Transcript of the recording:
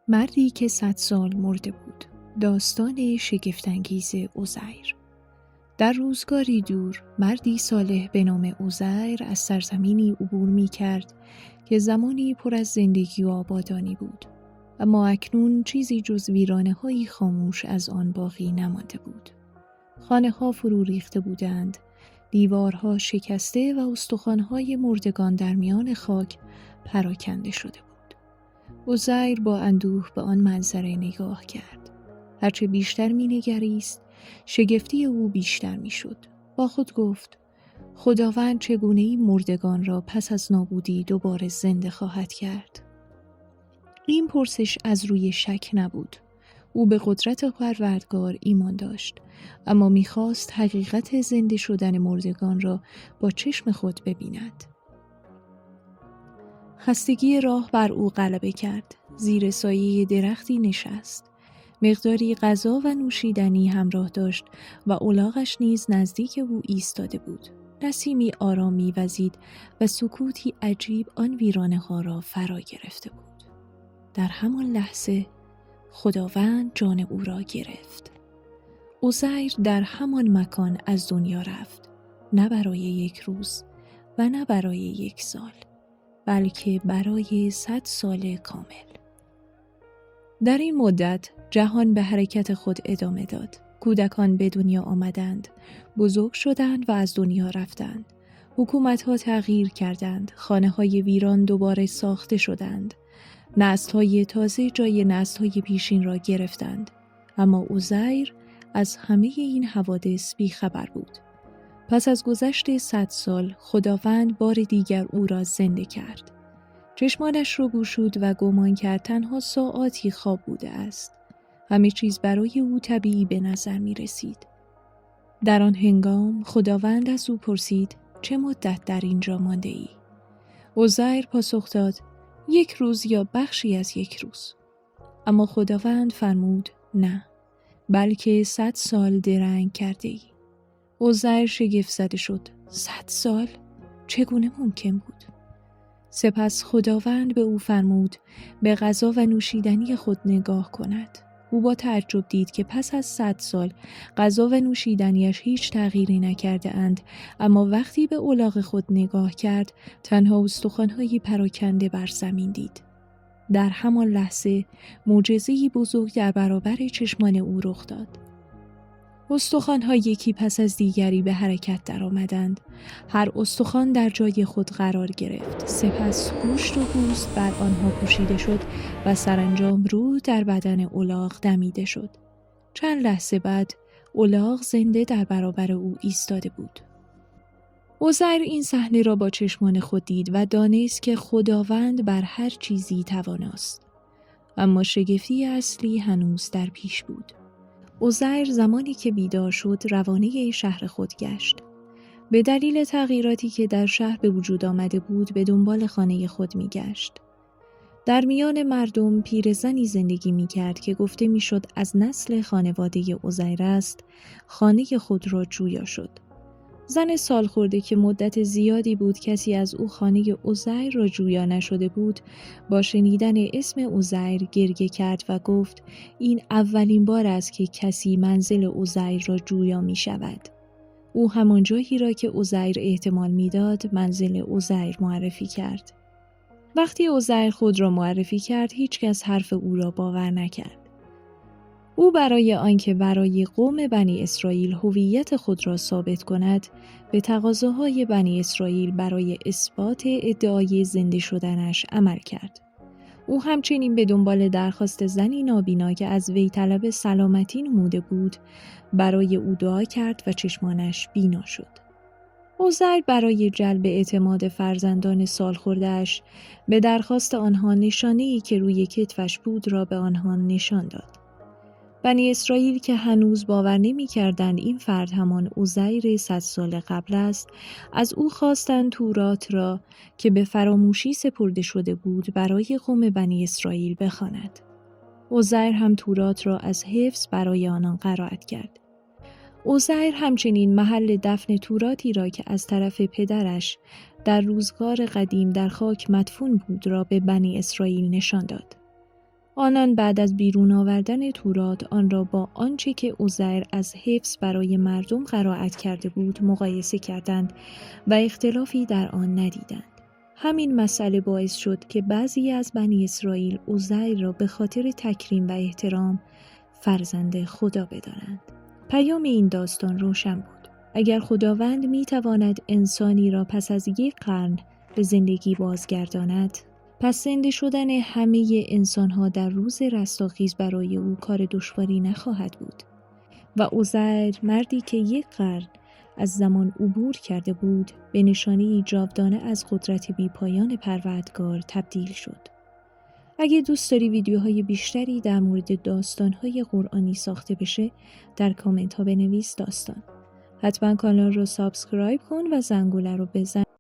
مردی که 100 سال مرده بود. داستان شگفت‌انگیز عزیر. در روزگاری دور مردی صالح به نام عزیر از سرزمینی عبور می کرد که زمانی پر از زندگی و آبادانی بود، اما اکنون چیزی جز ویرانه‌هایی خاموش از آن باقی نمانده بود. خانه‌ها فرو ریخته بودند، دیوارها شکسته و استخوان‌های مردگان در میان خاک پراکنده شده بود. عزیر با اندوه به آن منظره نگاه کرد. هرچه بیشتر می‌نگریست، شگفتی او بیشتر می‌شد. با خود گفت: خداوند چگونه این مردگان را پس از نابودی دوباره زنده خواهد کرد؟ این پرسش از روی شک نبود. او به قدرت پروردگار ایمان داشت، اما می‌خواست حقیقت زنده شدن مردگان را با چشم خود ببیند. خستگی راه بر او غلبه کرد. زیر سایه درختی نشست. مقداری غذا و نوشیدنی همراه داشت و الاغش نیز نزدیک او ایستاده بود. نسیمی آرام می‌وزید و سکوتی عجیب آن ویرانه‌ها را فرا گرفته بود. در همان لحظه خداوند جان او را گرفت. عزیر در همان مکان از دنیا رفت، نه برای 1 روز و نه برای 1 سال، بلکه برای 100 سال کامل. در این مدت جهان به حرکت خود ادامه داد. کودکان به دنیا آمدند، بزرگ شدند و از دنیا رفتند. حکومت‌ها تغییر کردند، خانه‌های ویران دوباره ساخته شدند. نسل‌های تازه جای نسل‌های پیشین را گرفتند. اما عزیر از همه این حوادث بی‌خبر بود. پس از گذشت 100 سال خداوند بار دیگر او را زنده کرد. چشمانش را گشود و گمان کرد تنها ساعاتی خواب بوده است. همه چیز برای او طبیعی به نظر می رسید. در آن هنگام خداوند از او پرسید: چه مدت در اینجا مانده ای؟ عزیر پاسخ داد: 1 روز یا بخشی از 1 روز. اما خداوند فرمود: نه، بلکه 100 سال درنگ کرده ای. عزیر شگفت زده شد. 100 سال؟ چگونه ممکن بود؟ سپس خداوند به او فرمود به غذا و نوشیدنی خود نگاه کند. او با تعجب دید که پس از 100 سال غذا و نوشیدنیش هیچ تغییری نکرده اند، اما وقتی به الاغ خود نگاه کرد تنها استخوان‌های پراکنده بر زمین دید. در همان لحظه معجزه‌ای بزرگ در برابر چشمان او رخ داد. استخوان‌ها یکی پس از دیگری به حرکت درآمدند. هر استخوان در جای خود قرار گرفت. سپس گوشت و پوست بر آنها پوشیده شد و سرانجام روح در بدن الاغ دمیده شد. چند لحظه بعد الاغ زنده در برابر او ایستاده بود. عزیر این صحنه را با چشمان خود دید و دانست که خداوند بر هر چیزی تواناست. اما شگفتی اصلی هنوز در پیش بود. عزیر زمانی که بیدار شد روانه شهر خود گشت. به دلیل تغییراتی که در شهر به وجود آمده بود به دنبال خانه خود می گشت. در میان مردم پیرزنی زندگی می کرد که گفته می شد از نسل خانواده عزیر است. خانه خود را جویا شد. زن سالخورده که مدت زیادی بود کسی از او خانه عزیر را جویا نشده بود، با شنیدن اسم عزیر گریه کرد و گفت: این اولین بار است که کسی منزل عزیر را جویا می شود. او همان جایی را که عزیر احتمال می داد منزل عزیر معرفی کرد. وقتی عزیر خود را معرفی کرد هیچ کس حرف او را باور نکرد. او برای آنکه برای قوم بنی اسرائیل هویت خود را ثابت کند، به تقاضاهای بنی اسرائیل برای اثبات ادعای زنده شدنش عمل کرد. او همچنین به دنبال درخواست زنی نابینا که از وی طلب سلامتی نموده بود، برای او دعا کرد و چشمانش بینا شد. عزیر برای جلب اعتماد فرزندان سالخورده‌اش به درخواست آنها نشانه‌ای که روی کتفش بود را به آنها نشان داد. بنی اسرائیل که هنوز باور نمی‌کردند این فرد همان عزیر 100 سال قبل است، از او خواستند تورات را که به فراموشی سپرده شده بود برای قوم بنی اسرائیل بخواند. عزیر هم تورات را از حفظ برای آنان قرائت کرد. عزیر همچنین محل دفن توراتی را که از طرف پدرش در روزگار قدیم در خاک مدفون بود را به بنی اسرائیل نشان داد. آنان بعد از بیرون آوردن تورات آن را با آنچه که عزیر از حفظ برای مردم قرائت کرده بود مقایسه کردند و اختلافی در آن ندیدند. همین مسئله باعث شد که بعضی از بنی اسرائیل عزیر را به خاطر تکریم و احترام فرزند خدا بدانند. پیام این داستان روشن بود. اگر خداوند می تواند انسانی را پس از 1 قرن به زندگی بازگرداند، پس زنده شدن همه انسانها در روز رستاخیز برای او کار دشواری نخواهد بود. و عزیر، مردی که 1 قرن از زمان عبور کرده بود، به نشانه جاودانه از قدرت بیپایان پروردگار تبدیل شد. اگه دوست داری ویدیوهای بیشتری در مورد داستانهای قرآنی ساخته بشه، در کامنت ها بنویس داستان. حتما کانال رو سابسکرایب کن و زنگوله رو بزن.